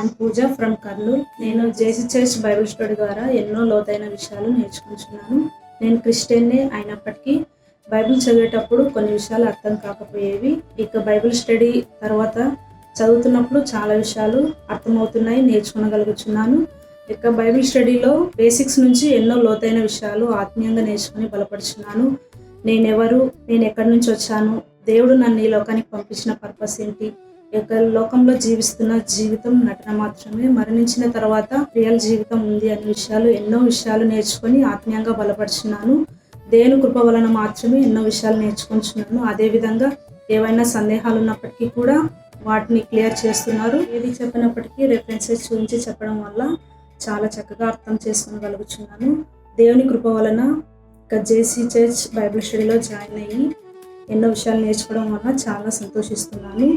I'm puja from Kurnool. నేను జేసీ church Bible study ద్వారా ఎన్నో లోతైన విషయాలు నేర్చుకుంటున్నాను. నేను క్రిస్టియన్నే అయినప్పటికీ బైబిల్ చదివేటప్పుడు కొన్ని విషయాలు అర్థం కాకపోయేవి. ఇక బైబిల్ స్టడీ తర్వాత చదువుతున్నప్పుడు చాలా విషయాలు అర్థమవుతున్నాయి, నేర్చుకోగలుగుతున్నాను. ఇక బైబిల్ స్టడీలో బేసిక్స్ నుంచి ఎన్నో లోతైన విషయాలు ఆత్మీయంగా నేర్చుకుని బలపడుచున్నాను. నేనెవరు, నేను ఎక్కడి నుంచి వచ్చాను, దేవుడు నన్ను ఈ లోకానికి పంపించిన పర్పస్ ఏంటి, ఇక లోకంలో జీవిస్తున్న జీవితం నటన మాత్రమే, మరణించిన తర్వాత రియల్ జీవితం ఉంది అనే విషయాలు ఎన్నో విషయాలు నేర్చుకొని ఆత్మీయంగా బలపడుచున్నాను. దేవుని కృప వలన మాత్రమే ఎన్నో విషయాలు నేర్చుకుంటున్నాను. అదేవిధంగా ఏవైనా సందేహాలు ఉన్నప్పటికీ కూడా వాటిని క్లియర్ చేస్తున్నారు. ఏది చెప్పినప్పటికీ రెఫరెన్సెస్ చూపించి చెప్పడం వల్ల చాలా చక్కగా అర్థం చేసుకోగలుగుతున్నాను. దేవుని కృప వలన ఇక జేసీ చర్చ్ బైబిల్ స్టడీలో జాయిన్ అయ్యి ఎన్నో విషయాలు నేర్చుకోవడం వల్ల చాలా సంతోషిస్తున్నాను.